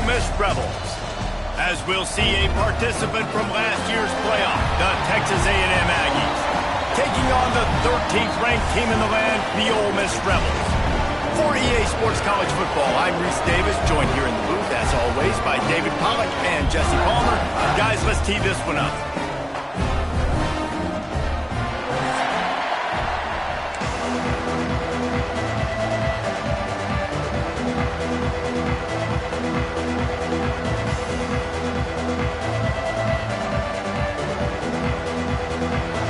Miss Rebels. As we'll see a participant from last year's playoff, the Texas A&M Aggies, taking on the 13th ranked team in the land, the Ole Miss Rebels. For EA Sports College Football, I'm Reese Davis, joined here in the booth, as always, by David Pollack and Jesse Palmer. Guys, let's tee this one up.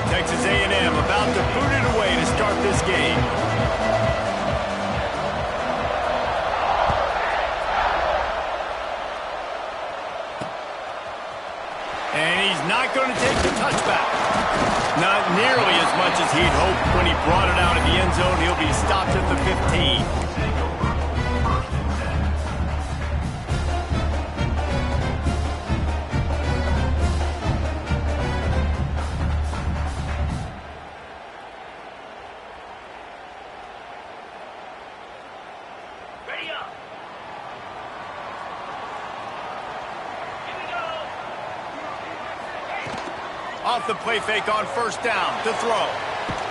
Texas A&M about to boot it away to start this game. And he's not going to take the touchback. Not nearly as much as he'd hoped when he brought it out of the end zone. He'll be stopped at the 15. Off the play fake on first down to throw.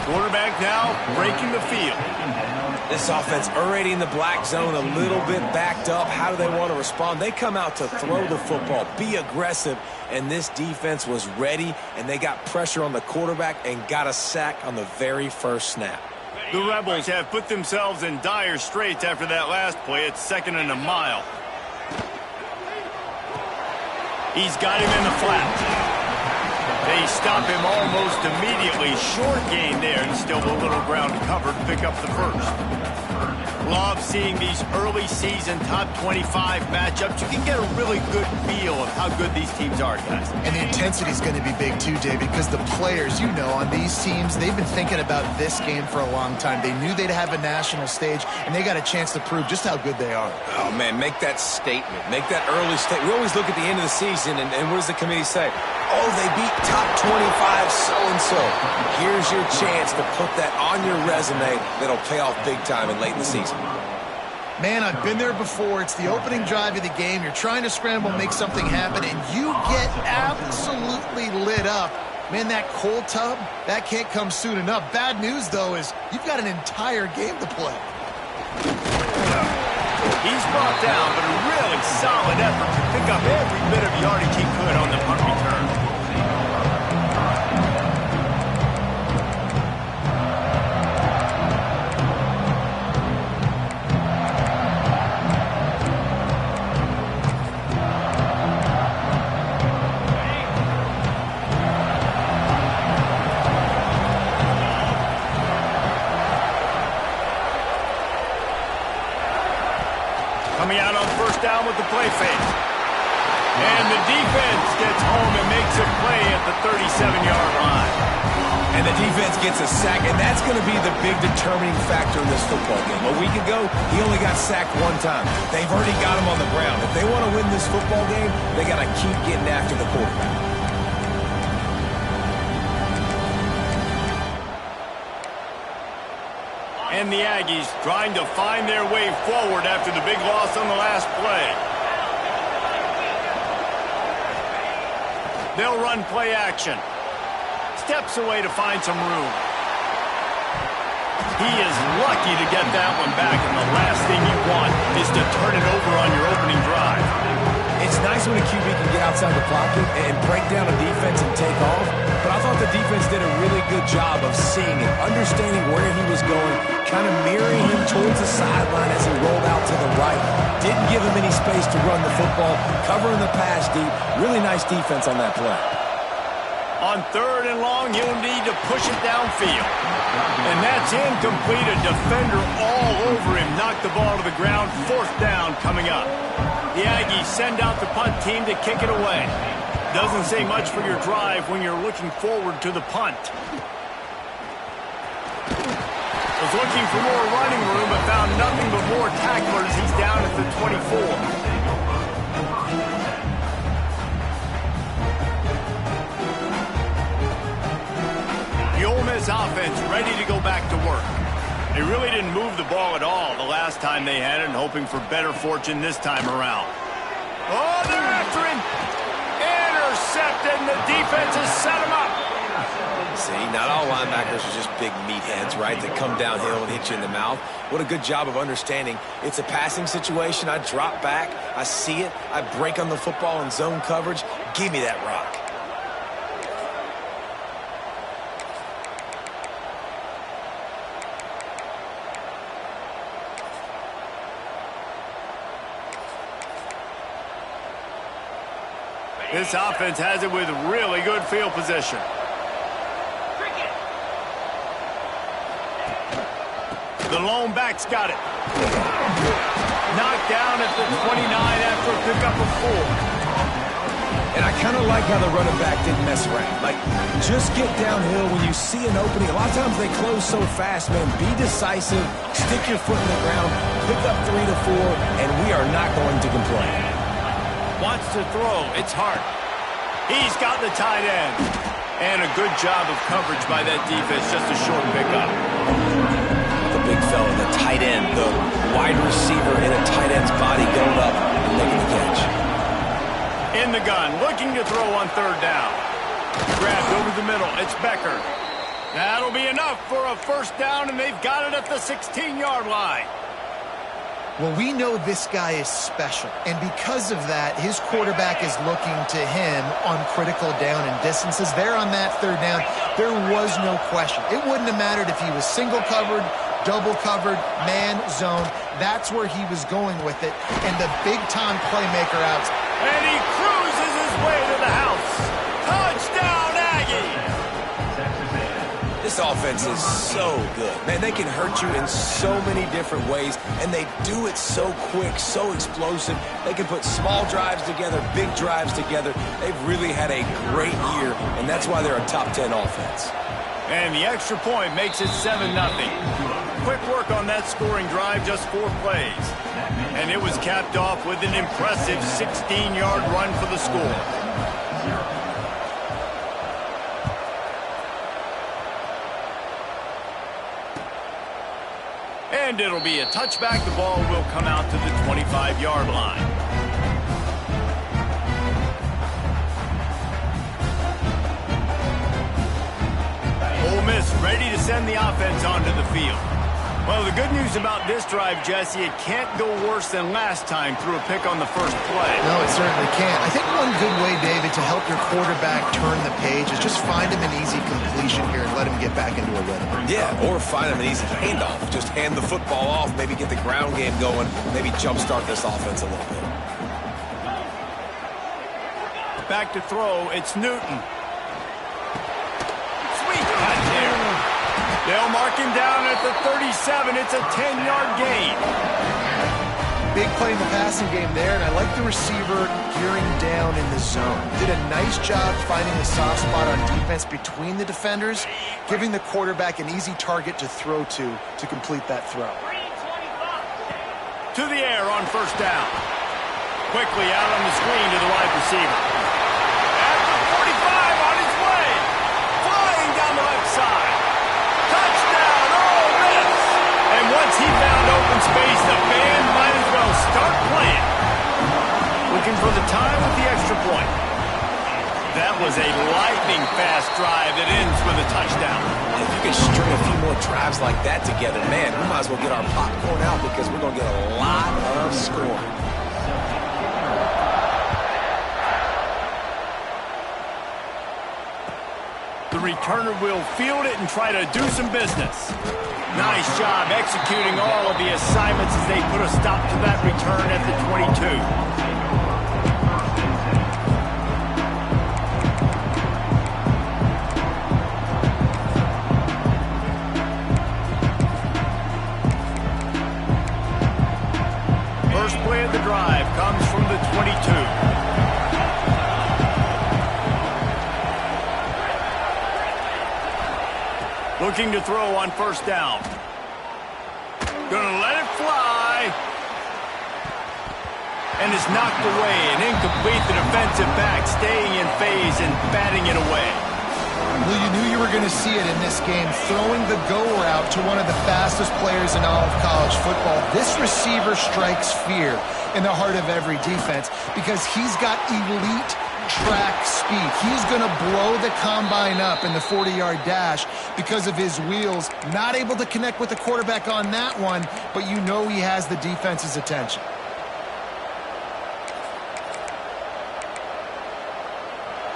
Quarterback now breaking the field. This offense already in the black zone, a little bit backed up. How do they want to respond? They come out to throw the football, be aggressive, and this defense was ready, and they got pressure on the quarterback and got a sack on the very first snap. The Rebels have put themselves in dire straits after that last play. It's 2nd and a mile. He's got him in the flat. They stop him almost immediately. Short gain there, and still a little ground covered to pick up the first. Love seeing these early season top 25 matchups. You can get a really good feel of how good these teams are, guys. And the intensity is going to be big too, David, because the players, you know, on these teams, they've been thinking about this game for a long time. They knew they'd have a national stage, and they got a chance to prove just how good they are. Oh, man, make that statement. Make that early statement. We always look at the end of the season, and what does the committee say? Oh, they beat top 25 so-and-so. Here's your chance to put that on your resume that'll pay off big time and late in the season. Man, I've been there before. It's the opening drive of the game. You're trying to scramble, make something happen, and you get absolutely lit up. Man, that cold tub, that can't come soon enough. Bad news, though, is you've got an entire game to play. He's brought down, but a really solid effort to pick up every bit of yardage he could on the punt return. Coming out on first down with the play fake. And the defense gets home and makes a play at the 37-yard line. And the defense gets a sack, and that's going to be the big determining factor in this football game. A week ago, he only got sacked one time. They've already got him on the ground. If they want to win this football game, they got to keep getting after the quarterback. And the Aggies trying to find their way forward after the big loss on the last play. They'll run play action. Steps away to find some room. He is lucky to get that one back, and the last thing you want is to turn it over on your opening drive. It's nice when a QB can get outside the pocket and break down a defense and take off, but I thought the defense did a really good job of seeing it, understanding where he was going, kind of mirroring him towards the sideline as he rolled out to the right. Didn't give him any space to run the football, covering the pass deep. Really nice defense on that play. On 3rd and long, he'll need to push it downfield. And that's incomplete. A defender all over him. Knocked the ball to the ground. 4th down coming up. The Aggies send out the punt team to kick it away. Doesn't say much for your drive when you're looking forward to the punt. Was looking for more running room, but found nothing but more tacklers. He's down at the 24. The Ole Miss offense ready to go back to work. They really didn't move the ball at all the last time they had it, and hoping for better fortune this time around. Oh, they're after him. Intercepted, and the defense has set him up. See, not all linebackers are just big meatheads, right, that come downhill and hit you in the mouth. What a good job of understanding. It's a passing situation. I drop back. I see it. I break on the football in zone coverage. Give me that rock. This offense has it with really good field position. The lone back's got it. Knocked down at the 29 after a pickup of 4. And I kind of like how the running back didn't mess around. Like, just get downhill when you see an opening. A lot of times they close so fast, man. Be decisive, stick your foot in the ground, pick up 3 to 4, and we are not going to complain. Wants to throw. It's Hart. He's got the tight end. And a good job of coverage by that defense. Just a short pickup. The big fella, the tight end, the wide receiver in a tight end's body going up and making the catch. In the gun, looking to throw on 3rd down. Grabbed over the middle. It's Becker. That'll be enough for a 1st down, and they've got it at the 16-yard line. Well, we know this guy is special, and because of that, his quarterback is looking to him on critical down and distances. There on that 3rd down, there was no question. It wouldn't have mattered if he was single covered, double covered, man, zone. That's where he was going with it, and the big-time playmaker out. And he cruises his way to the house. Touchdown, Aggies! This offense is so good. Man, they can hurt you in so many different ways, and they do it so quick, so explosive. They can put small drives together, big drives together. They've really had a great year, and that's why they're a top 10 offense. And the extra point makes it 7-0. Quick work on that scoring drive, just 4 plays. And it was capped off with an impressive 16-yard run for the score. And it'll be a touchback. The ball will come out to the 25-yard line. Ole Miss ready to send the offense onto the field. Well, the good news about this drive, Jesse, it can't go worse than last time through a pick on the first play. No, it certainly can't. I think one good way, David, to help your quarterback turn the page is just find him an easy completion here and let him get back into a rhythm. Yeah, or find him an easy handoff. Just hand the football off, maybe get the ground game going, maybe jumpstart this offense a little bit. Back to throw, it's Newton. Sweet cut there. They'll mark him down at the 37. It's a 10-yard gain. Big play in the passing game there, and I like the receiver gearing down in the zone. Did a nice job finding the soft spot on defense between the defenders, giving the quarterback an easy target to throw to complete that throw. To the air on 1st down. Quickly out on the screen to the wide receiver. At the 45 on his way. Flying down the left side. Touchdown, Ole Miss! And once he found open space, the band might as well start playing. Looking for the time with the extra point. That was a lightning-fast drive that ends with a touchdown. If you can string a few more drives like that together, man, we might as well get our popcorn out because we're going to get a lot of scoring. The returner will field it and try to do some business. Nice job executing all of the assignments as they put a stop to that return at the 22. First play of the drive comes from the 22. Looking to throw on 1st down. Gonna let it fly. And it's knocked away and incomplete. The defensive back staying in phase and batting it away. Well, you knew you were going to see it in this game, throwing the go route to one of the fastest players in all of college football. This receiver strikes fear. in the heart of every defense because he's got elite track speed. He's going to blow the combine up in the 40-yard dash because of his wheels. Not able to connect with the quarterback on that one, but you know he has the defense's attention.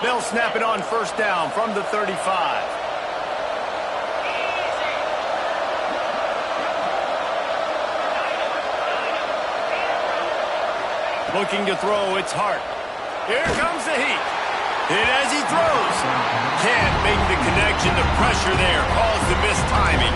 They'll snap it on first down from the 35. Looking to throw, it's Hart. Here comes the heat. And as he throws, can't make the connection. The pressure there caused the missed timing.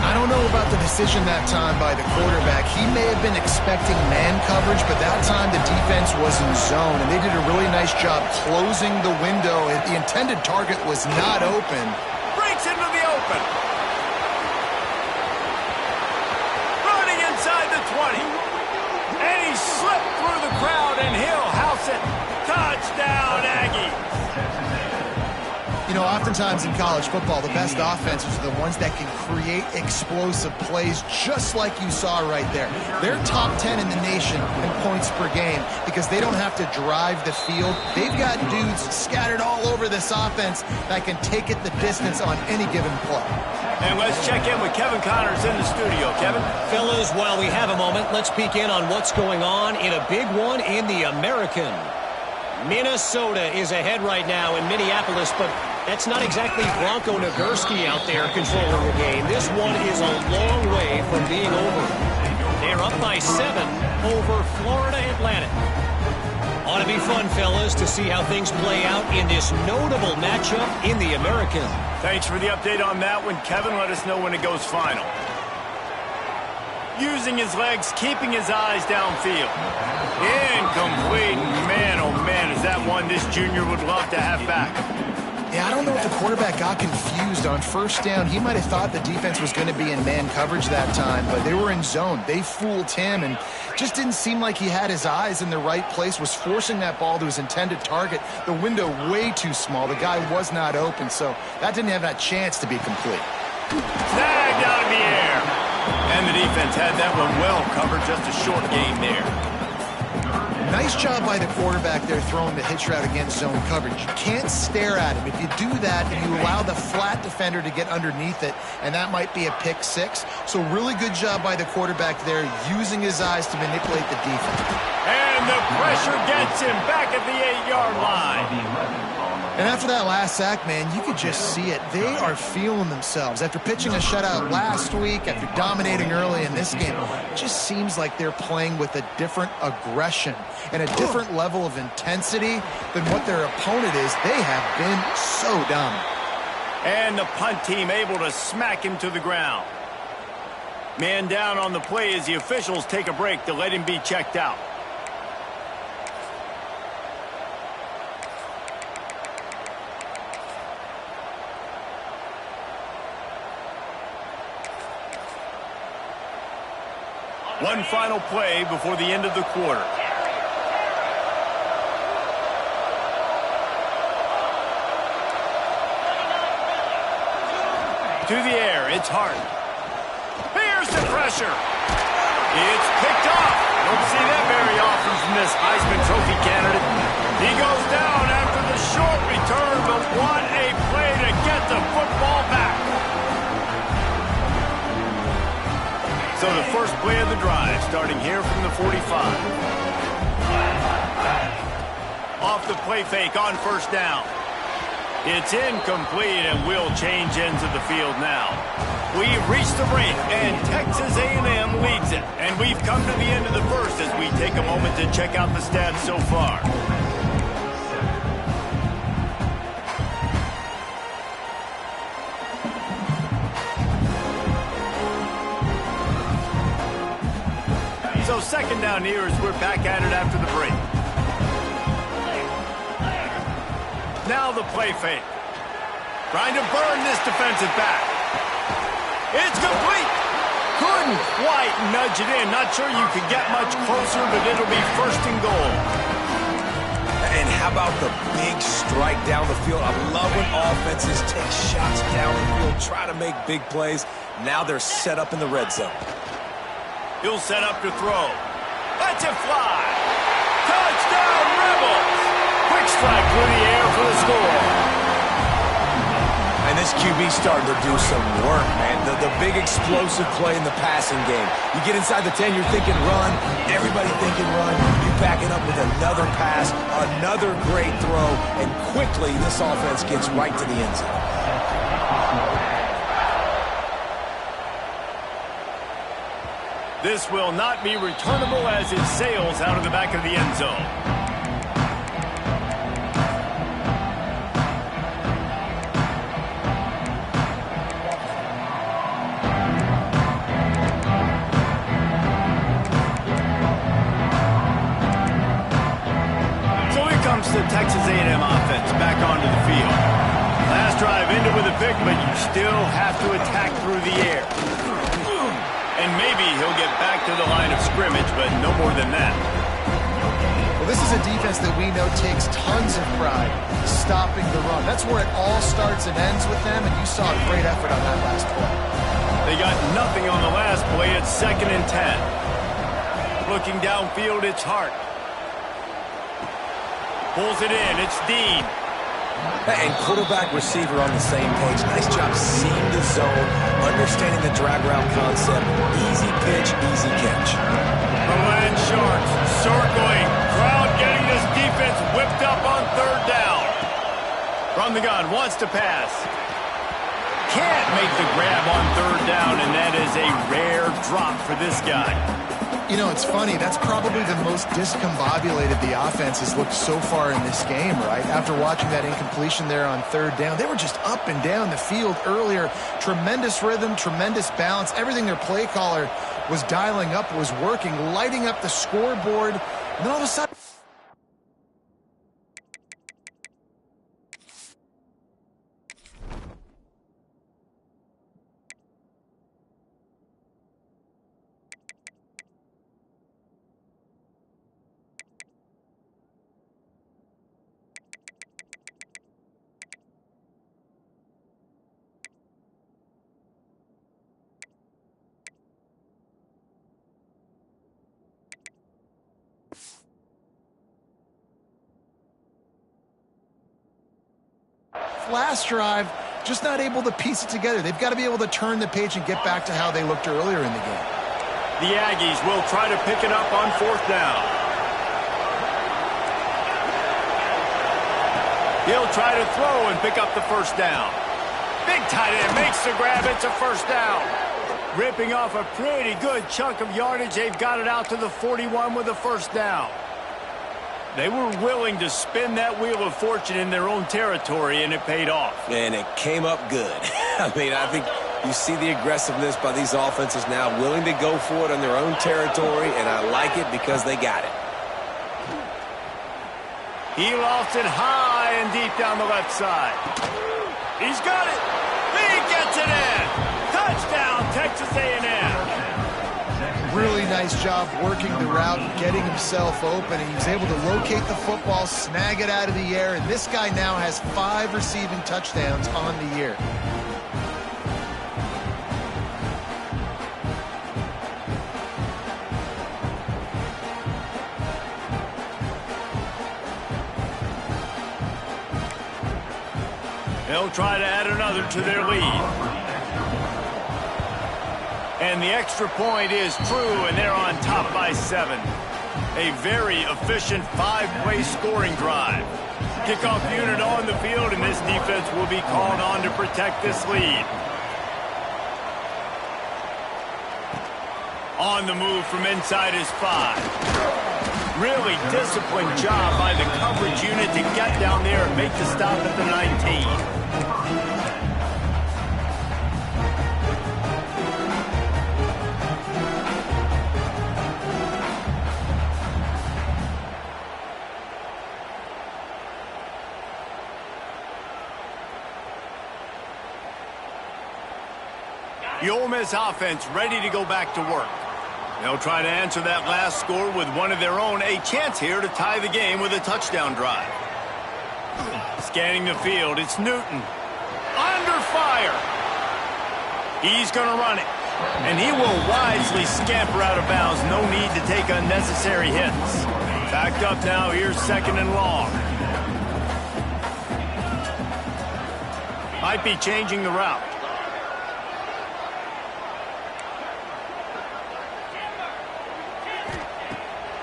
I don't know about the decision that time by the quarterback. He may have been expecting man coverage, but that time the defense was in zone, and they did a really nice job closing the window. The intended target was not open. Breaks into the open. Running inside the 20. And he slipped through the crowd, and he'll house it. Touchdown, Aggie. You know, oftentimes in college football, the best offenses are the ones that can create explosive plays, just like you saw right there. They're top 10 in the nation in points per game because they don't have to drive the field. They've got dudes scattered all over this offense that can take it the distance on any given play. And let's check in with Kevin Connors in the studio. Kevin? Fellas, while we have a moment, let's peek in on what's going on in a big one in the American. Minnesota is ahead right now in Minneapolis, but that's not exactly Bronco Nagurski out there controlling the game. This one is a long way from being over. They're up by 7 over Florida Atlantic. Ought to be fun, fellas, to see how things play out in this notable matchup in the American. Thanks for the update on that one, Kevin. Let us know when it goes final. Using his legs, keeping his eyes downfield. Incomplete. Man, oh man, is that one this junior would love to have back. Yeah, I don't know if the quarterback got confused on first down. He might have thought the defense was going to be in man coverage that time, but they were in zone. They fooled him and just didn't seem like he had his eyes in the right place, was forcing that ball to his intended target. The window way too small. The guy was not open, so that didn't have that chance to be complete. Snagged out of the air. And the defense had that one well covered, just a short game there. Nice job by the quarterback there throwing the hitch route against zone coverage. You can't stare at him. If you do that, and you allow the flat defender to get underneath it, and that might be a pick six. So really good job by the quarterback there, using his eyes to manipulate the defense. And the pressure gets him back at the 8-yard line. And after that last sack, man, you could just see it. They are feeling themselves. After pitching a shutout last week, after dominating early in this game, it just seems like they're playing with a different aggression and a different level of intensity than what their opponent is. They have been so dominant. And the punt team able to smack him to the ground. Man down on the play as the officials take a break to let him be checked out. One final play before the end of the quarter. To the air, it's Hart. Here's the pressure. It's picked off. Don't see that very often from this Heisman Trophy candidate. He goes down after the short return, but what a play to get the football back. So the first play of the drive, starting here from the 45. Off the play fake on first down. It's incomplete, and we'll change ends of the field now. We've reached the break, and Texas A&M leads it. And we've come to the end of the first as we take a moment to check out the stats so far. So second down here as we're back at it after the break. Now the play fake. Trying to burn this defensive back. It's complete. Couldn't quite nudge it in. Not sure you could get much closer, but it'll be first and goal. And how about the big strike down the field? I love when offenses take shots down the field, try to make big plays. Now they're set up in the red zone. He'll set up to throw. Lets it fly. Touchdown, Rebels. Quick strike through the air for the score. And this QB starting to do some work, man. The big explosive play in the passing game. You get inside the 10, you're thinking run. Everybody thinking run. You back it up with another pass, another great throw, and quickly this offense gets right to the end zone. This will not be returnable as it sails out of the back of the end zone. So here comes the Texas A&M offense back onto the field. Last drive ended with a pick, but you still have to attack through the air. And maybe he'll get back to the line of scrimmage, but no more than that. Well, this is a defense that we know takes tons of pride stopping the run. That's where it all starts and ends with them, and you saw a great effort on that last play. They got nothing on the last play. It's 2nd and 10. Looking downfield, it's Hart. Pulls it in. It's Dean. And quarterback receiver on the same page. Nice job seeing the zone, understanding the drag route concept. Easy pitch, easy catch. The Land Sharks circling. Crowd getting this defense whipped up on 3rd down. From the gun, wants to pass. Can't make the grab on 3rd down, and that is a rare drop for this guy. You know, it's funny. That's probably the most discombobulated the offense has looked so far in this game, right? After watching that incompletion there on 3rd down, they were just up and down the field earlier. Tremendous rhythm, tremendous balance. Everything their play caller was dialing up was working, lighting up the scoreboard. And then all of a sudden... last drive, just not able to piece it together. They've got to be able to turn the page and get back to how they looked earlier in the game. The Aggies will try to pick it up on 4th down. He'll try to throw and pick up the 1st down. Big tight end makes the grab. It's a 1st down. Ripping off a pretty good chunk of yardage. They've got it out to the 41 with a 1st down. They were willing to spin that wheel of fortune in their own territory, and it paid off. And it came up good. I mean, I think you see the aggressiveness by these offenses now, willing to go for it on their own territory, and I like it because they got it. He lofts it high and deep down the left side. He's got it. He gets it in. Touchdown, Texas A&M. Really nice job working the route, getting himself open, and he was able to locate the football, snag it out of the air, and this guy now has 5 receiving touchdowns on the year. They'll try to add another to their lead. And the extra point is true, and they're on top by 7. A very efficient 5-way scoring drive. Kickoff unit on the field, and this defense will be called on to protect this lead. On the move from inside is 5. Really disciplined job by the coverage unit to get down there and make the stop at the 19. The Ole Miss offense ready to go back to work. They'll try to answer that last score with one of their own. A chance here to tie the game with a touchdown drive. Scanning the field, it's Newton. Under fire. He's going to run it. And he will wisely scamper out of bounds. No need to take unnecessary hits. Backed up now. Here's 2nd and long. Might be changing the route.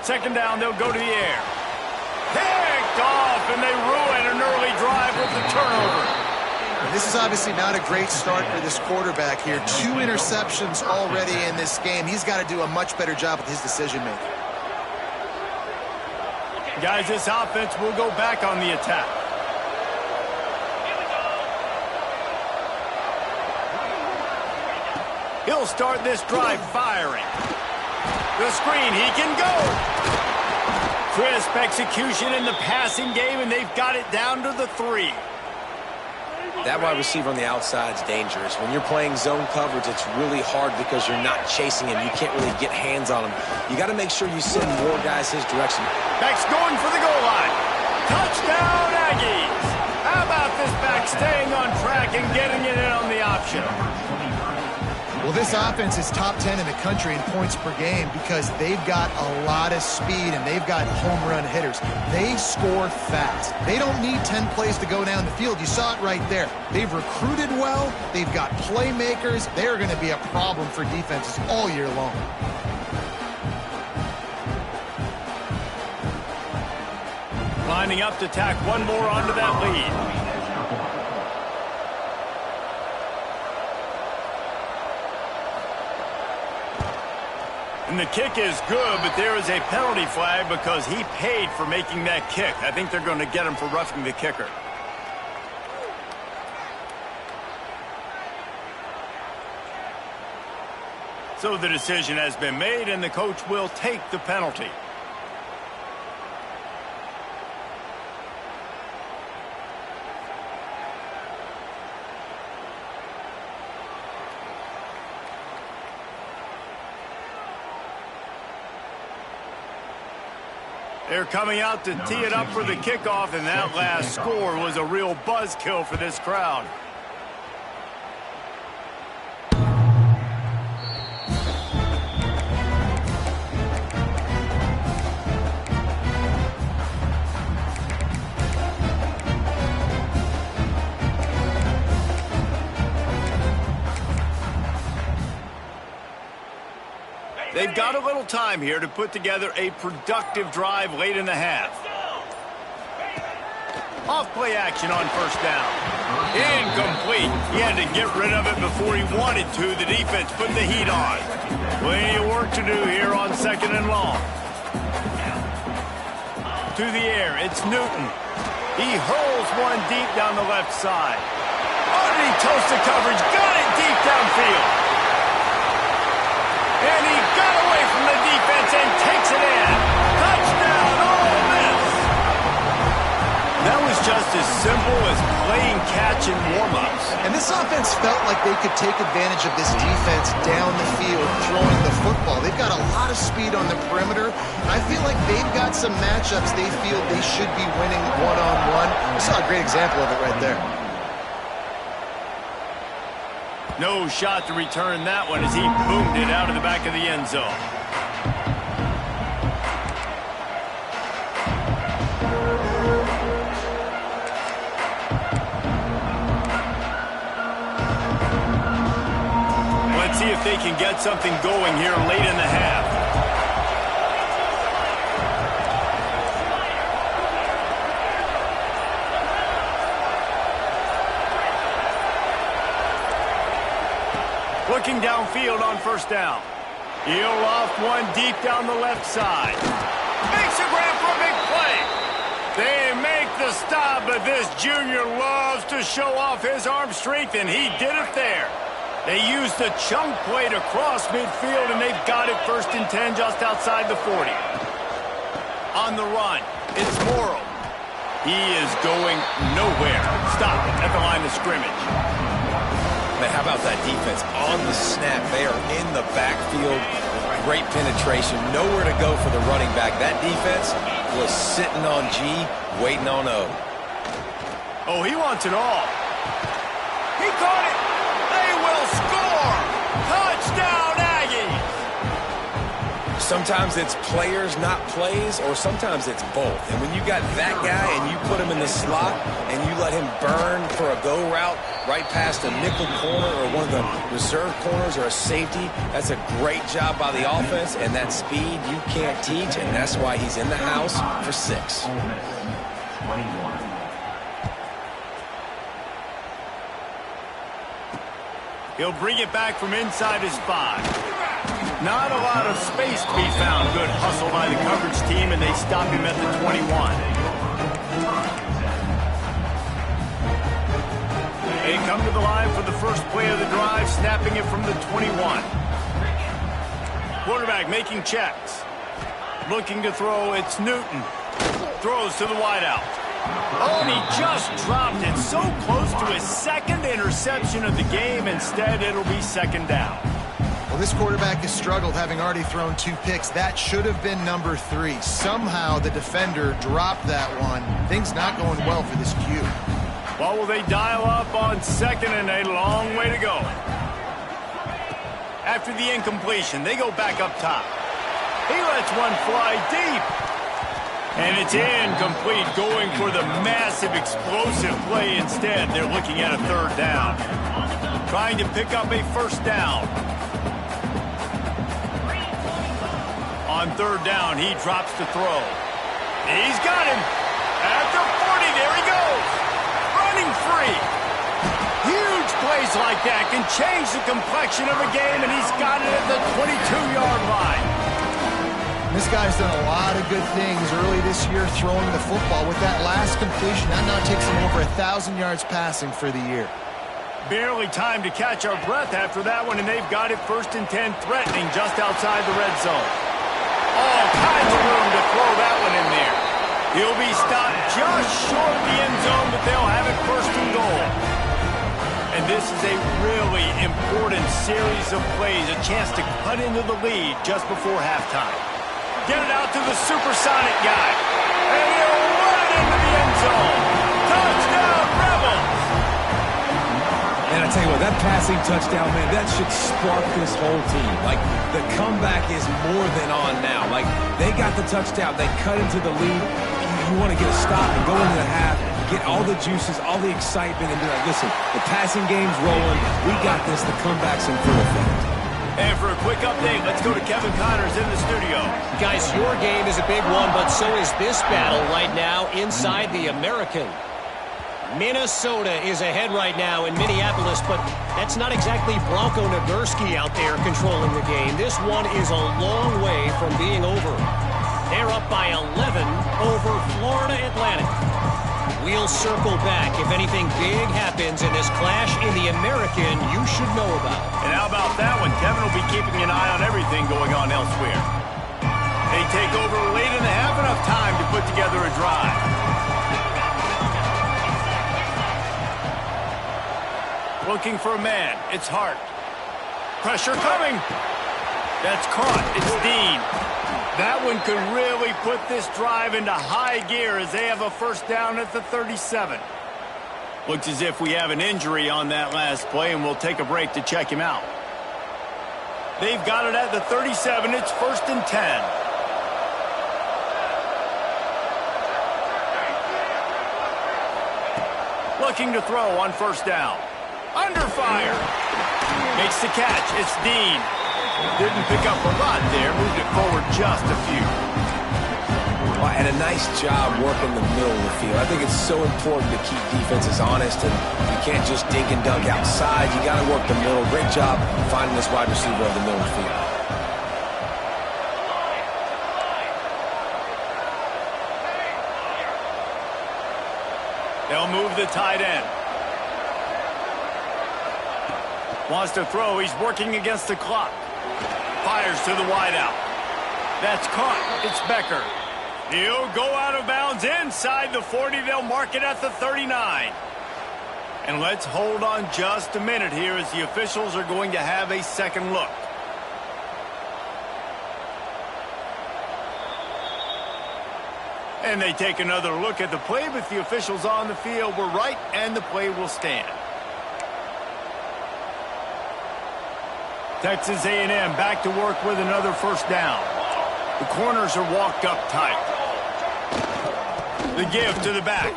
Second down, they'll go to the air. Picked off, and they ruin an early drive with the turnover. This is obviously not a great start for this quarterback here. 2 interceptions already in this game. He's got to do a much better job with his decision-making. Guys, this offense will go back on the attack. He'll start this drive firing. The screen, he can go. Crisp execution in the passing game, and they've got it down to the 3. That wide receiver on the outside is dangerous. When you're playing zone coverage, it's really hard because you're not chasing him. You can't really get hands on him. You got to make sure you send more guys his direction. Back's going for the goal line. Touchdown, Aggies. How about this back staying on track and getting it in on the option? Well, this offense is top 10 in the country in points per game because they've got a lot of speed and they've got home run hitters. They score fast. They don't need 10 plays to go down the field. You saw it right there. They've recruited well. They've got playmakers. They're going to be a problem for defenses all year long. Lining up to tack one more onto that lead. And the kick is good, but there is a penalty flag because he paid for making that kick. I think they're going to get him for roughing the kicker. So the decision has been made, and the coach will take the penalty. They're coming out to tee it up for the kickoff, and that last score was a real buzzkill for this crowd. They've got a little time here to put together a productive drive late in the half. Off-play action on first down. Incomplete. He had to get rid of it before he wanted to. The defense put the heat on. Plenty of work to do here on 2nd and long. To the air, it's Newton. He hurls one deep down the left side. Underneath toasted coverage, got it deep downfield. And he got away from the defense and takes it in. Touchdown, Ole Miss. That was just as simple as playing catch in warm-ups. And this offense felt like they could take advantage of this defense down the field, throwing the football. They've got a lot of speed on the perimeter. I feel like they've got some matchups they feel they should be winning one-on-one. We saw a great example of it right there. No shot to return that one as he boomed it out of the back of the end zone. Let's see if they can get something going here late in the half. Looking downfield on first down. He'll loft one deep down the left side. Makes a grab for a big play. They make the stop, but this junior loves to show off his arm strength, and he did it there. They used the chunk play to cross midfield, and they've got it 1st and 10 just outside the 40. On the run, it's Morrow. He is going nowhere. Stop at the line of scrimmage. Man, how about that defense on the snap? They are in the backfield. Great penetration. Nowhere to go for the running back. That defense was sitting on G, waiting on O. Oh, he wants it all. He caught it. They will score. Touchdown. Sometimes it's players, not plays, or sometimes it's both. And when you got that guy and you put him in the slot and you let him burn for a go route right past a nickel corner or one of the reserve corners or a safety, that's a great job by the offense, and that speed you can't teach, and that's why he's in the house for 6. He'll bring it back from inside his 5. Not a lot of space to be found. Good hustle by the coverage team, and they stop him at the 21. They come to the line for the first play of the drive, snapping it from the 21. Quarterback making checks. Looking to throw, it's Newton. Throws to the wideout. Oh, and he just dropped it. So close to his second interception of the game. Instead, it'll be second down. Well, this quarterback has struggled, having already thrown 2 picks. That should have been number 3. Somehow the defender dropped that one. Things not going well for this Q. Well, will they dial up on second, and a long way to go. After the incompletion, they go back up top. He lets one fly deep. And it's incomplete, going for the massive explosive play instead. They're looking at a 3rd down. Trying to pick up a 1st down. On 3rd down, he drops to throw. He's got him. At the 40, there he goes. Running free. Huge plays like that can change the complexion of a game, and he's got it at the 22-yard line. This guy's done a lot of good things early this year throwing the football. With that last completion, that now takes him over 1,000 yards passing for the year. Barely time to catch our breath after that one, and they've got it 1st and 10, threatening just outside the red zone. All kinds of room to throw that one in there. He'll be stopped just short of the end zone, but they'll have it 1st and goal. And this is a really important series of plays, a chance to cut into the lead just before halftime. Get it out to the supersonic guy. And he'll run it into the end zone. Touchdown, Rebels! And I tell you what, that passing touchdown, man, that should spark this whole team. Like, the comeback is more than on now. Like, they got the touchdown. They cut into the lead. You want to get a stop and go into the half, get all the juices, all the excitement, and be like, listen, the passing game's rolling. We got this. The comeback's in full effect. And for a quick update, let's go to Kevin Connors in the studio. Guys, your game is a big one, but so is this battle right now inside the American. Minnesota is ahead right now in Minneapolis, but that's not exactly Bronco Nagurski out there controlling the game. This one is a long way from being over. They're up by 11 over Florida Atlantic. We'll circle back if anything big happens in this clash in the American you should know about. And how about that one? Kevin will be keeping an eye on everything going on elsewhere. They take over late in the half, enough time to put together a drive. Looking for a man. It's Hart. Pressure coming. That's caught. It's Dean. That one could really put this drive into high gear as they have a 1st down at the 37. Looks as if we have an injury on that last play, and we'll take a break to check him out. They've got it at the 37. It's 1st and 10. Looking to throw on 1st down. Under fire. Makes the catch. It's Dean. Didn't pick up a lot there. Moved it forward just a few. Well, and a nice job working the middle of the field. I think it's so important to keep defenses honest, and you can't just dink and dunk outside. You got to work the middle. Great job finding this wide receiver of the middle of the field. They'll move the tight end. Wants to throw. He's working against the clock. Fires to the wideout. That's caught. It's Becker. He'll go out of bounds inside the 40. They'll mark it at the 39. And let's hold on just a minute here as the officials are going to have a second look. And they take another look at the play, but the officials on the field were right, and the play will stand. Texas A&M back to work with another 1st down. The corners are walked up tight. The give to the back.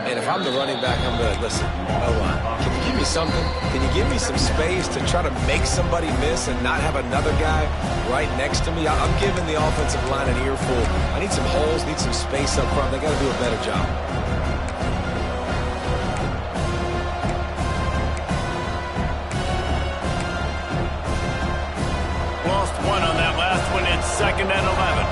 And if I'm the running back, I'm going to, listen, O-line, can you give me something? Can you give me some space to try to make somebody miss and not have another guy right next to me? I'm giving the offensive line an earful. I need some holes, need some space up front. They got to do a better job. Lost one on that last one. It's 2nd and 11.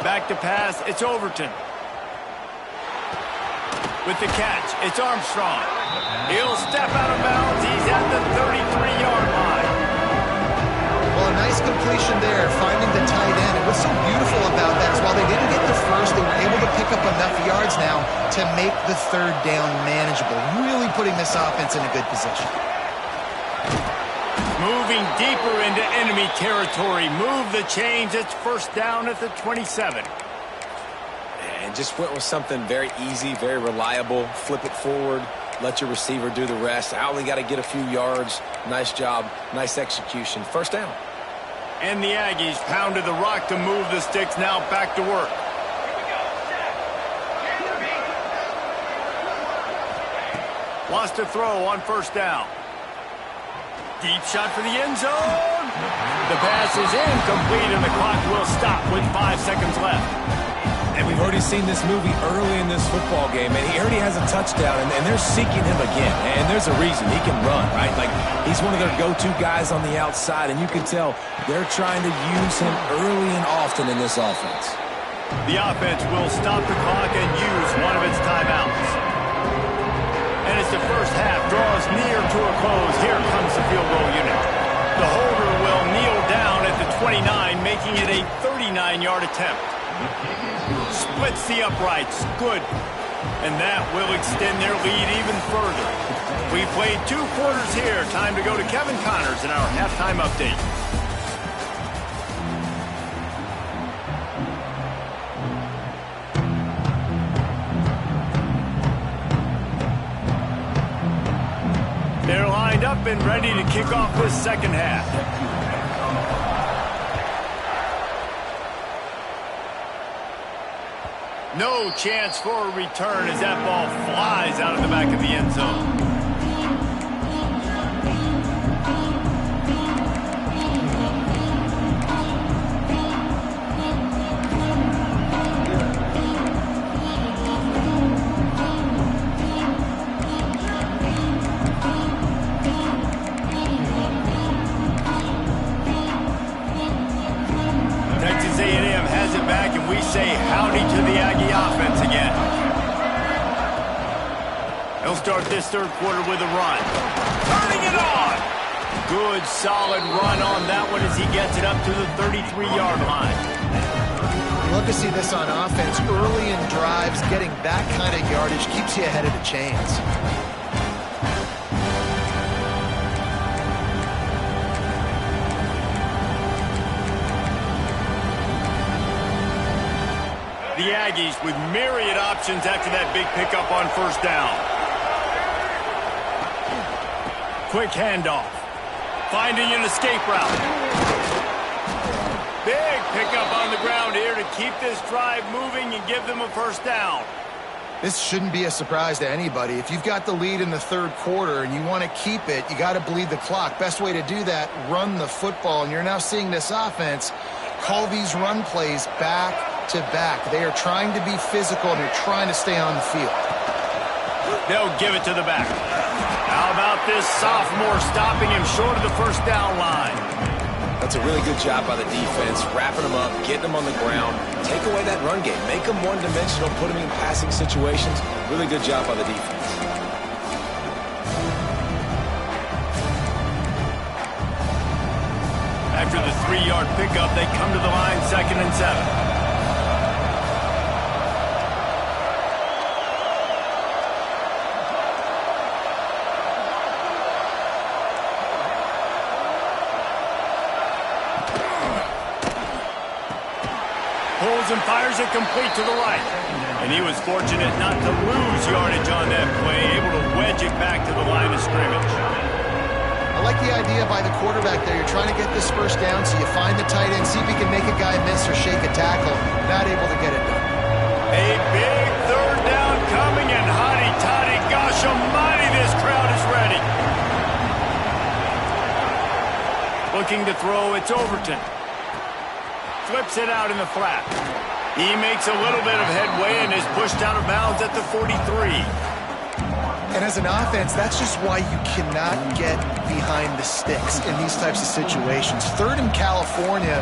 Back to pass, it's Overton. With the catch, it's Armstrong. He'll step out of bounds. He's at the 33-yard line. Well, a nice completion there, finding the tight end. And what's so beautiful about that is while they didn't get the first, they were able to pick up enough yards now to make the 3rd down manageable, really putting this offense in a good position. Moving deeper into enemy territory. Move the chains. It's 1st down at the 27. And just went with something very easy, very reliable. Flip it forward. Let your receiver do the rest. I only got to get a few yards. Nice job. Nice execution. 1st down. And the Aggies pounded the rock to move the sticks. Now back to work. Wants to throw on 1st down. Deep shot for the end zone. The pass is incomplete, and the clock will stop with 5 seconds left. And we've already seen this movie early in this football game, and he already has a touchdown, and they're seeking him again. And there's a reason. He can run, right? Like, he's one of their go-to guys on the outside, and you can tell they're trying to use him early and often in this offense. The offense will stop the clock and use one of its timeouts. And as the first half draws near to a close, here comes the field goal unit. The holder will kneel down at the 29, making it a 39-yard attempt. Splits the uprights. Good. And that will extend their lead even further. We played 2 quarters here. Time to go to Kevin Connors in our halftime update. They're lined up and ready to kick off this 2nd half. No chance for a return as that ball flies out of the back of the end zone. Texas A&M has it back, and we say howdy to the Aggie offense again. He'll start this 3rd quarter with a run. Turning it on! Good, solid run on that one as he gets it up to the 33-yard line. You love to see this on offense. Early in drives, getting that kind of yardage keeps you ahead of the chains. The Aggies with myriad options after that big pickup on 1st down. Quick handoff. Finding an escape route. Big pickup on the ground here to keep this drive moving and give them a 1st down. This shouldn't be a surprise to anybody. If you've got the lead in the 3rd quarter and you want to keep it, you got to bleed the clock. Best way to do that, run the football. And you're now seeing this offense call these run plays back to back. They are trying to be physical, and they're trying to stay on the field. They'll give it to the back. How about this sophomore stopping him short of the 1st down line? That's a really good job by the defense, wrapping them up, getting them on the ground. Take away that run game. Make them one-dimensional, put them in passing situations. Really good job by the defense. After the 3-yard pickup, they come to the line 2nd and 7. Pulls and fires it complete to the right. And he was fortunate not to lose yardage on that play, able to wedge it back to the line of scrimmage. I like the idea by the quarterback there. You're trying to get this first down, so you find the tight end, see if he can make a guy miss or shake a tackle. Not able to get it done. A big third down coming, and hotty-toddy, gosh almighty, this crowd is ready. Looking to throw, it's Overton. Flips it out in the flat. He makes a little bit of headway and is pushed out of bounds at the 43. And as an offense, that's just why you cannot get behind the sticks in these types of situations. Third in California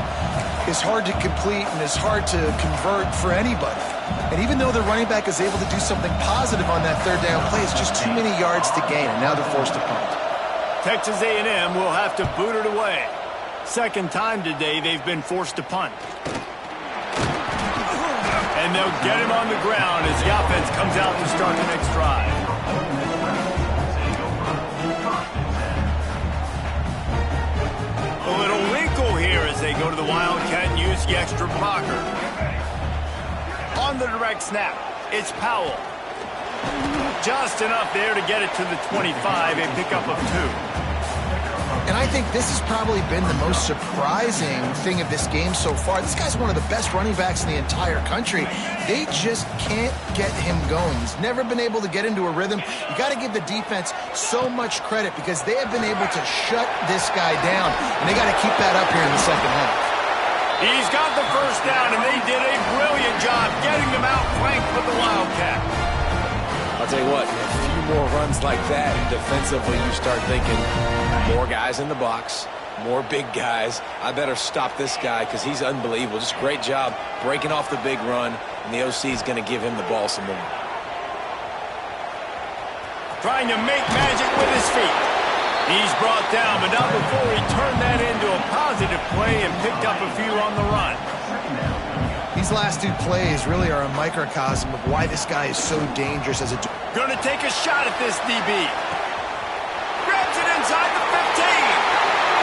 is hard to complete and is hard to convert for anybody. And even though the running back is able to do something positive on that third down play, it's just too many yards to gain, and now they're forced to punt. Texas A&M will have to boot it away. Second time today they've been forced to punt. And they'll get him on the ground as the offense comes out to start the next drive. A little wrinkle here as they go to the Wildcat and use the extra blocker. On the direct snap, it's Powell. Just enough there to get it to the 25, a pickup of 2. And I think this has probably been the most surprising thing of this game so far. This guy's one of the best running backs in the entire country. They just can't get him going. He's never been able to get into a rhythm. You got to give the defense so much credit because they have been able to shut this guy down, and they got to keep that up here in the second half. He's got the first down, and they did a brilliant job getting them out flanked with the Wildcat. I'll tell you what, a few more runs like that, defensively you start thinking more guys in the box, more big guys. I better stop this guy because he's unbelievable. Just great job breaking off the big run, and the OC is going to give him the ball some more. Trying to make magic with his feet. He's brought down, but not before he turned that into a positive play and picked up a few on the run. These last two plays really are a microcosm of why this guy is so dangerous as a... Gonna take a shot at this DB. Grabs it inside the 15.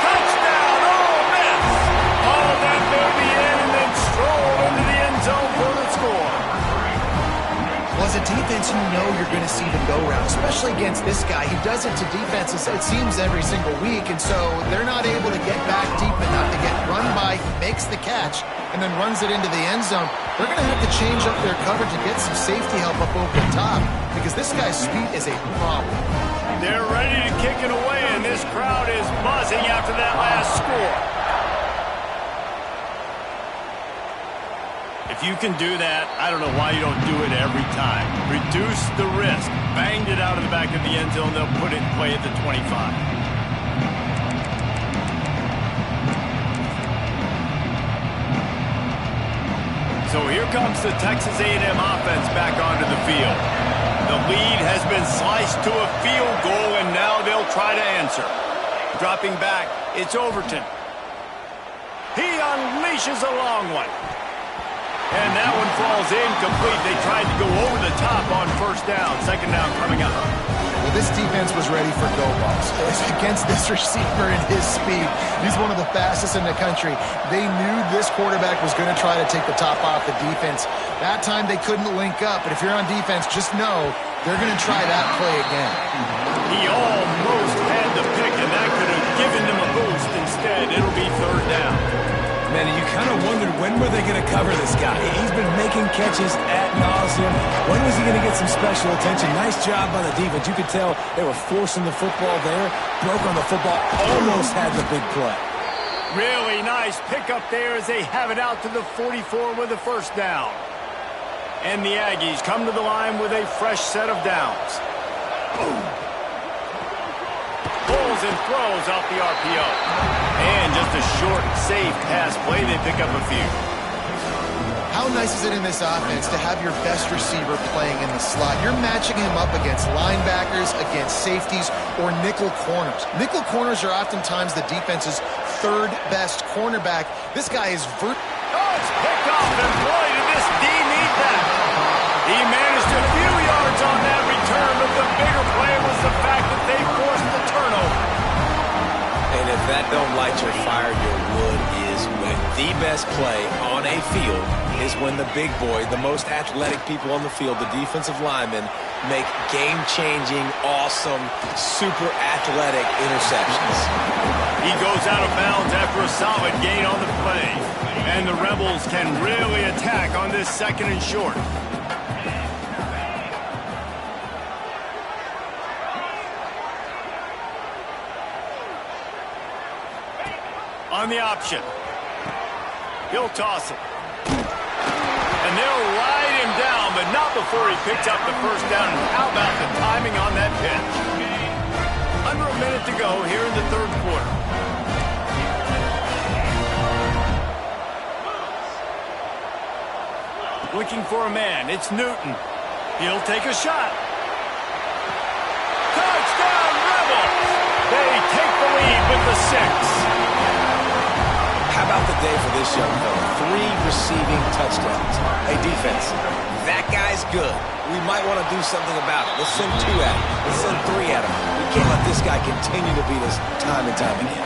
Touchdown, Ole Miss. All that baby in and then stroll into the end zone for the score. Well, as a defense, you know you're going to see them go route, especially against this guy. He does it to defenses, it seems, every single week, and so they're not able to get back deep enough to get run by. He makes the catch and then runs it into the end zone. They're going to have to change up their coverage and get some safety help up over the top because this guy's speed is a problem. They're ready to kick it away, and this crowd is buzzing after that last score. If you can do that, I don't know why you don't do it every time. Reduce the risk. Banged it out of the back of the end zone. They'll put it in play at the 25. So here comes the Texas A&M offense back onto the field. The lead has been sliced to a field goal, and now they'll try to answer. Dropping back, it's Overton. He unleashes a long one. And that one falls incomplete. They tried to go over the top on first down. Second down coming up. Well, this defense was ready for go balls. Against this receiver and his speed, he's one of the fastest in the country. They knew this quarterback was going to try to take the top off the defense. That time they couldn't link up, but if you're on defense, just know they're going to try that play again. He almost had the pick, and that could have given them a boost. Instead, it'll be third down. Man, you kind of wondered when were they going to cover this guy. He's been making catches ad nauseum. When was he going to get some special attention? Nice job by the defense. You could tell they were forcing the football there. Broke on the football. Almost had the big play. Really nice pickup there as they have it out to the 44 with the first down. And the Aggies come to the line with a fresh set of downs. Boom. Pulls and throws off the RPO. And just a short, safe pass play. They pick up a few. How nice is it in this offense to have your best receiver playing in the slot? You're matching him up against linebackers, against safeties, or nickel corners. Nickel corners are oftentimes the defense's third best cornerback. This guy is Oh, it's picked off, and boy, did this D need that. He managed a few yards on that return, but the bigger play was the fact that they forced the turnover. And if that don't light your fire, your wood is wet. The best play on a field is when the big boy, the most athletic people on the field, the defensive linemen, make game-changing, awesome, super athletic interceptions. He goes out of bounds after a solid gain on the play. And the Rebels can really attack on this 2nd and short. On the option. He'll toss it. And they'll ride him down, but not before he picks up the first down. And how about the timing on that pitch? Under a minute to go here in the 3rd quarter. Looking for a man. It's Newton. He'll take a shot. Touchdown, Rebels! They take the lead with the 6. How about the day for this young fella? 3 receiving touchdowns. Hey, defense, that guy's good. We might want to do something about it. Let's send 2 at him. Let's send 3 at him. We can't let this guy continue to beat us time and time again.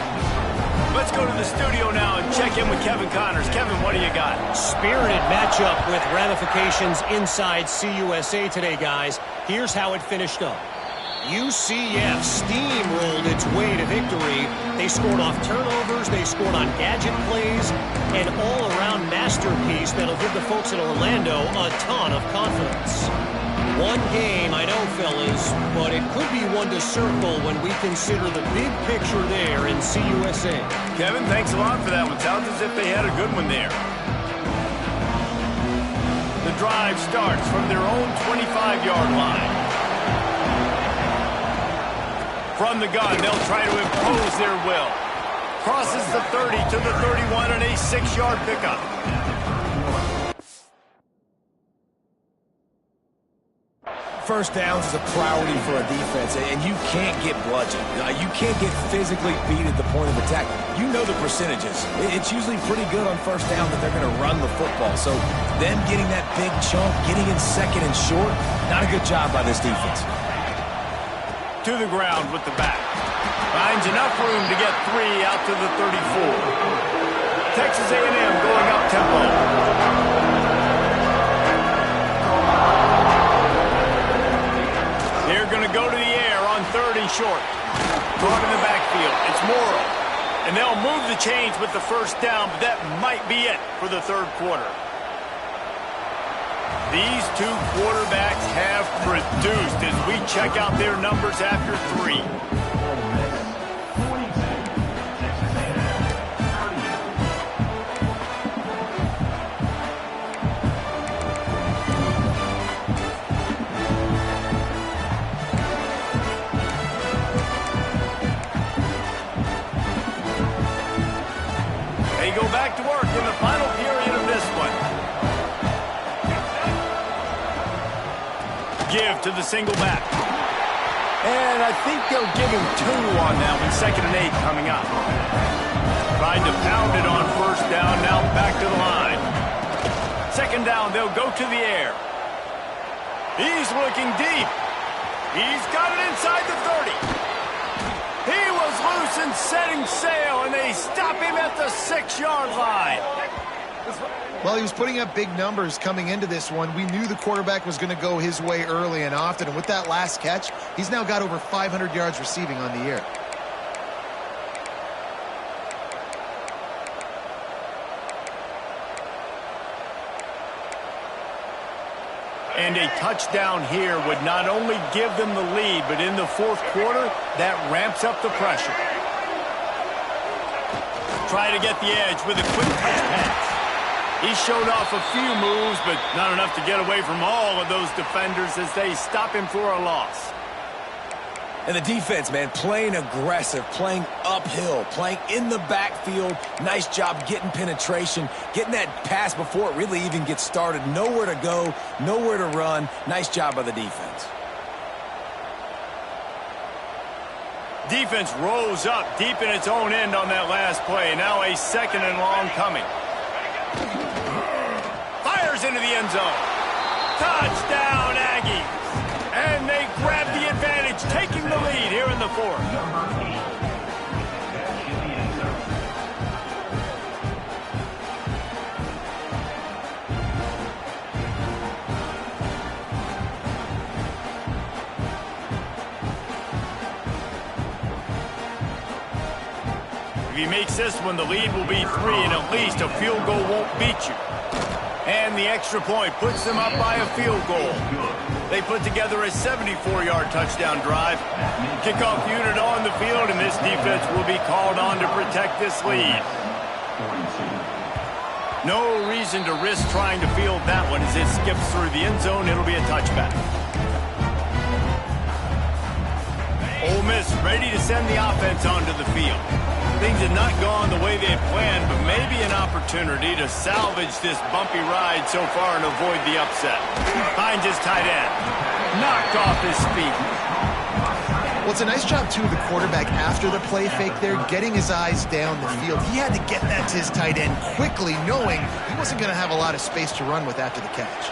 Let's go to the studio now and check in with Kevin Connors. Kevin, what do you got? Spirited matchup with ramifications inside CUSA today, guys. Here's how it finished up. UCF steamrolled its way to victory. They scored off turnovers, they scored on gadget plays, an all-around masterpiece that'll give the folks in Orlando a ton of confidence. One game, I know, fellas, but it could be one to circle when we consider the big picture there in CUSA. Kevin, thanks a lot for that one. Sounds as if they had a good one there. The drive starts from their own 25-yard line. From the gun, they'll try to impose their will. Crosses the 30 to the 31 and a 6-yard pickup. First downs is a priority for a defense, and you can't get bludgeoned. You can't get physically beat at the point of attack. You know the percentages. It's usually pretty good on first down that they're going to run the football. So them getting that big chunk, getting in 2nd and short, not a good job by this defense. To the ground with the back. Finds enough room to get 3 out to the 34. Texas A&M going up tempo. They're going to go to the air on 3rd and short. Caught in the backfield. It's Morrow. And they'll move the chains with the first down, but that might be it for the 3rd quarter. These 2 quarterbacks have produced as we check out their numbers after 3. They go back to work in the final period of this one. Give to the single back. And I think they'll give him 2 on that one. 2nd and 8 coming up. Tried to pound it on first down. Now back to the line. 2nd down, they'll go to the air. He's looking deep. He's got it inside the 30. He was loose and setting sail, and they stop him at the 6-yard line. Well, he was putting up big numbers coming into this one. We knew the quarterback was going to go his way early and often. And with that last catch, he's now got over 500 yards receiving on the year. And a touchdown here would not only give them the lead, but in the 4th quarter, that ramps up the pressure. Try to get the edge with a quick touch pass. He showed off a few moves, but not enough to get away from all of those defenders as they stop him for a loss. And the defense, man, playing aggressive, playing uphill, playing in the backfield. Nice job getting penetration, getting that pass before it really even gets started. Nowhere to go, nowhere to run. Nice job by the defense. Defense rose up deep in its own end on that last play. Now a 2nd and long coming. Fires into the end zone. Touchdown, Aggies. And they grab the advantage, taking the lead here in the 4th. If he makes this one, the lead will be 3, and at least a field goal won't beat you. And the extra point puts them up by a field goal. They put together a 74-yard touchdown drive. Kickoff unit on the field, and this defense will be called on to protect this lead. No reason to risk trying to field that one as it skips through the end zone. It'll be a touchback. Ole Miss ready to send the offense onto the field. Things have not gone the way they had planned, but maybe an opportunity to salvage this bumpy ride so far and avoid the upset. Finds his tight end. Knocked off his feet. Well, it's a nice job, too, of the quarterback after the play fake there, getting his eyes down the field. He had to get that to his tight end quickly, knowing he wasn't going to have a lot of space to run with after the catch.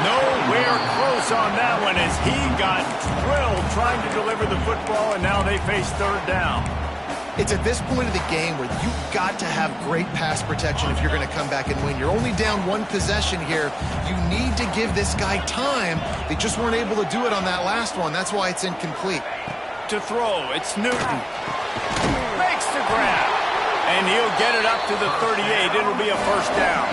Nowhere close on that one as he got drilled trying to deliver the football, and now they face third down. It's at this point of the game where you've got to have great pass protection if you're going to come back and win. You're only down one possession here. You need to give this guy time. They just weren't able to do it on that last one. That's why it's incomplete. To throw, it's Newton. Makes the grab. And he'll get it up to the 38. It'll be a first down.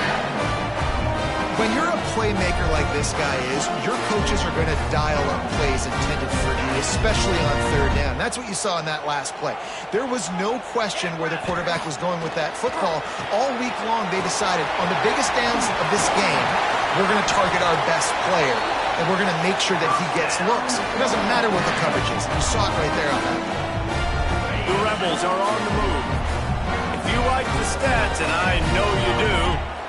When you're a playmaker like this guy is, your coaches are going to dial up plays intended for you, especially on third down. That's what you saw in that last play. There was no question where the quarterback was going with that football. All week long, they decided on the biggest downs of this game, we're going to target our best player, and we're going to make sure that he gets looks. It doesn't matter what the coverage is. You saw it right there on that. The Rebels are on the move. If you like the stats, and I know you do,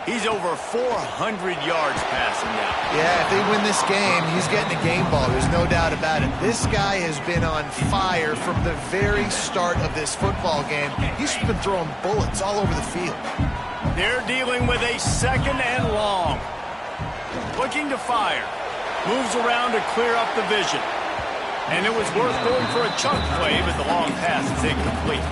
he's over 400 yards passing now. Yeah, if they win this game, he's getting a game ball. There's no doubt about it. This guy has been on fire from the very start of this football game. He's been throwing bullets all over the field. They're dealing with a second and long. Looking to fire. Moves around to clear up the vision. And it was worth going for a chunk play, but the long pass is incomplete.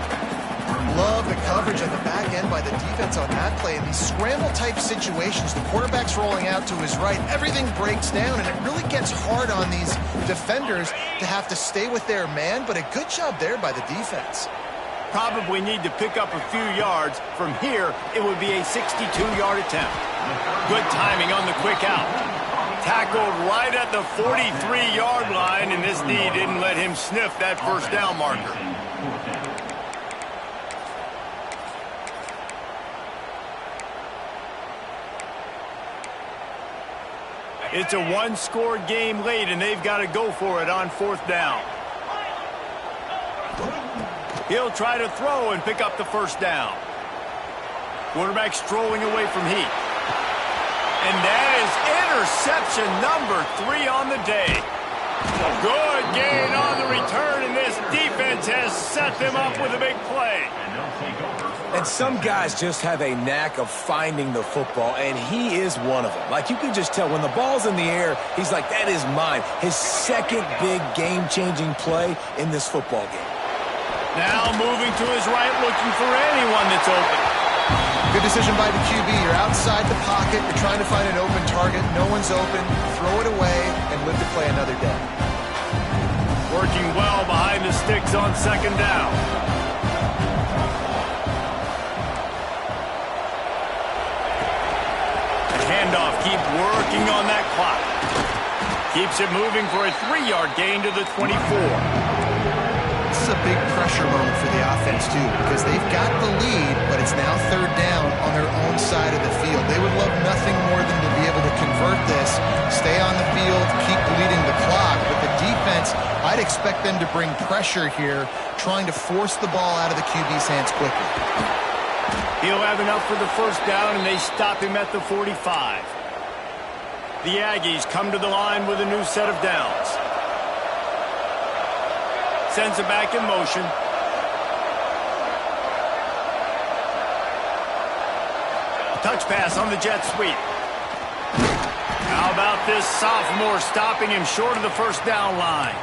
Love the coverage on the back end by the defense on that play. In these scramble-type situations, the quarterback's rolling out to his right. Everything breaks down, and it really gets hard on these defenders to have to stay with their man, but a good job there by the defense. Probably need to pick up a few yards. From here, it would be a 62-yard attempt. Good timing on the quick out. Tackled right at the 43-yard line, and this knee didn't let him sniff that first down marker. It's a one-score game late, and they've got to go for it on fourth down. He'll try to throw and pick up the first down. Quarterback strolling away from heat. And that is interception number 3 on the day. Good gain on the return, and this defense has set them up with a big play. And some guys just have a knack of finding the football, and he is one of them. Like, you can just tell when the ball's in the air, he's like, that is mine. His second big game-changing play in this football game. Now moving to his right, looking for anyone that's open. Good decision by the QB. You're outside the pocket. You're trying to find an open target. No one's open. Throw it away and live to play another day. Working well behind the sticks on second down. Handoff, keep working on that clock. Keeps it moving for a 3-yard gain to the 24. This is a big pressure moment for the offense, too, because they've got the lead, but it's now third down on their own side of the field. They would love nothing more than to be able to convert this, stay on the field, keep bleeding the clock. But the defense, I'd expect them to bring pressure here, trying to force the ball out of the QB's hands quickly. He'll have enough for the first down, and they stop him at the 45. The Aggies come to the line with a new set of downs. Sends it back in motion. Touch pass on the jet sweep. How about this sophomore stopping him short of the first down line?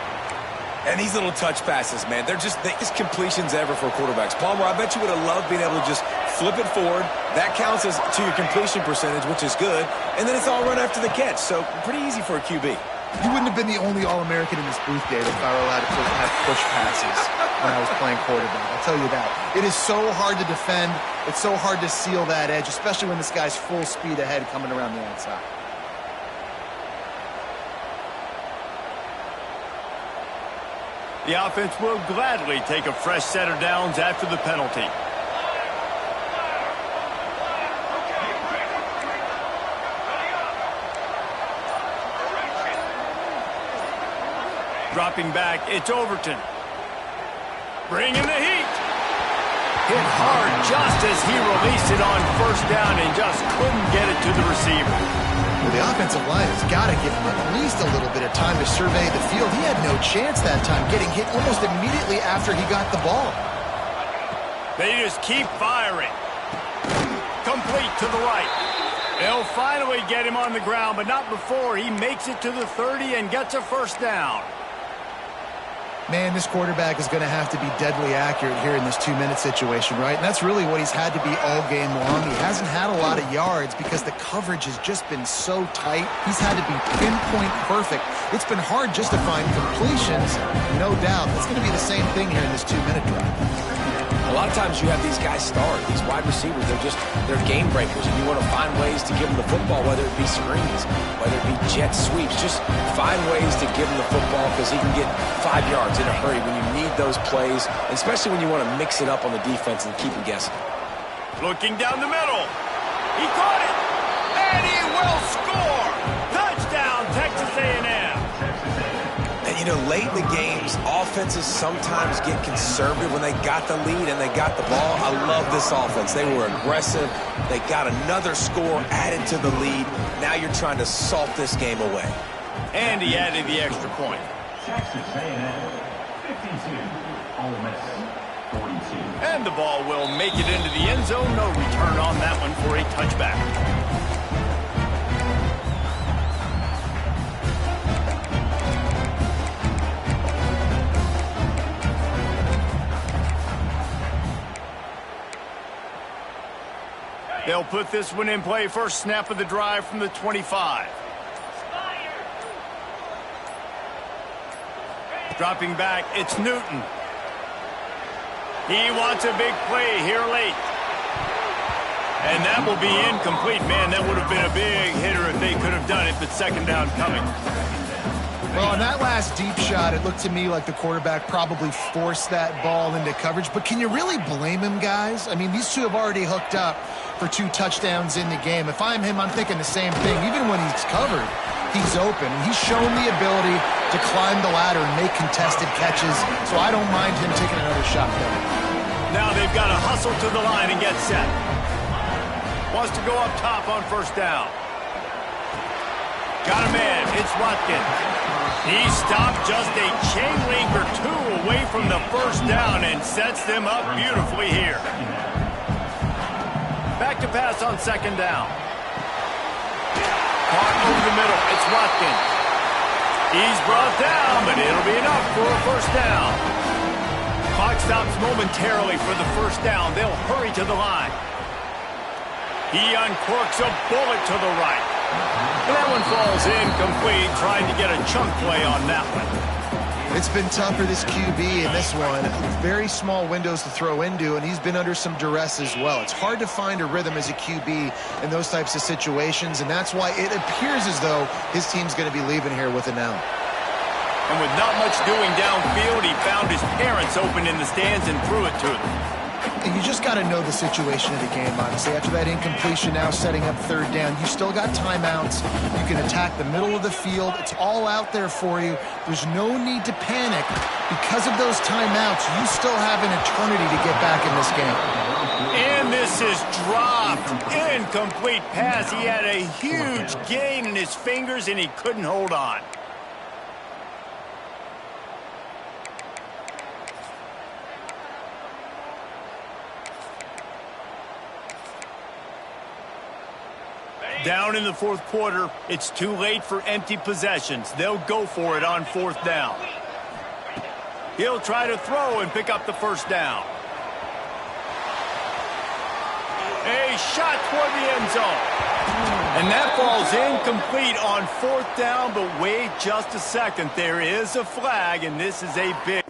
And these little touch passes, man, they're just completions ever for quarterbacks. Palmer, I bet you would have loved being able to just flip it forward. That counts as to your completion percentage, which is good. And then it's all run after the catch. So pretty easy for a QB. You wouldn't have been the only All-American in this booth, Dave, if I were allowed to have push passes. when I was playing quarterback. I'll tell you that. It is so hard to defend. It's so hard to seal that edge, especially when this guy's full speed ahead coming around the outside. The offense will gladly take a fresh set of downs after the penalty. Dropping back, it's Overton. Bringing the heat. Hit hard just as he released it on first down and just couldn't get it to the receiver. Well, the offensive line has got to give him at least a little bit of time to survey the field. He had no chance that time, getting hit almost immediately after he got the ball. They just keep firing. Complete to the right. They'll finally get him on the ground, but not before he makes it to the 30 and gets a first down. Man, this quarterback is going to have to be deadly accurate here in this 2-minute situation, right? And that's really what he's had to be all game long. He hasn't had a lot of yards because the coverage has just been so tight. He's had to be pinpoint perfect. It's been hard just to find completions, no doubt. That's going to be the same thing here in this 2-minute drive. A lot of times you have these guys start, these wide receivers, they're game breakers, and you want to find ways to give them the football, whether it be screens, whether it be jet sweeps. Just find ways to give him the football because he can get 5 yards in a hurry when you need those plays, especially when you want to mix it up on the defense and keep them guessing. Looking down the middle. He caught it, and he will score. Touchdown, Texas A&M. And, you know, late in the games, offenses sometimes get conservative when they got the lead and they got the ball. I love this offense. They were aggressive. They got another score added to the lead. Now you're trying to salt this game away. And he added the extra point. Texas A&M, 52, Ole Miss, 42. And the ball will make it into the end zone. No return on that one for a touchback. They'll put this one in play. First snap of the drive from the 25. Dropping back, it's Newton. He wants a big play here late. And that will be incomplete. Man, that would have been a big hitter if they could have done it, but second down coming. Well, on that last deep shot, it looked to me like the quarterback probably forced that ball into coverage. But can you really blame him, guys? I mean, these two have already hooked up for 2 touchdowns in the game. If I'm him, I'm thinking the same thing. Even when he's covered, he's open. And he's shown the ability to climb the ladder and make contested catches. So I don't mind him taking another shot there. Now they've got to hustle to the line and get set. Wants to go up top on first down. Got a man. It's Watkins. He stopped just a chain link or 2 away from the first down and sets them up beautifully here. Back to pass on second down. Caught over the middle. It's Watkins. He's brought down, but it'll be enough for a first down. Clock stops momentarily for the first down. They'll hurry to the line. He uncorks a bullet to the right. And that one falls incomplete, trying to get a chunk play on that one. It's been tough for this QB in this one. Very small windows to throw into, and he's been under some duress as well. It's hard to find a rhythm as a QB in those types of situations, and that's why it appears as though his team's going to be leaving here with an L. And with not much doing downfield, he found his parents open in the stands and threw it to them. And you just got to know the situation of the game, honestly. After that incompletion, now setting up third down, you still got timeouts. You can attack the middle of the field. It's all out there for you. There's no need to panic. Because of those timeouts, you still have an eternity to get back in this game. And this is dropped. Incomplete pass. He had a huge gain in his fingers, and he couldn't hold on. Down in the fourth quarter, it's too late for empty possessions. They'll go for it on fourth down. He'll try to throw and pick up the first down. A shot toward the end zone. And that falls incomplete on fourth down, but wait just a second. There is a flag, and this is a big...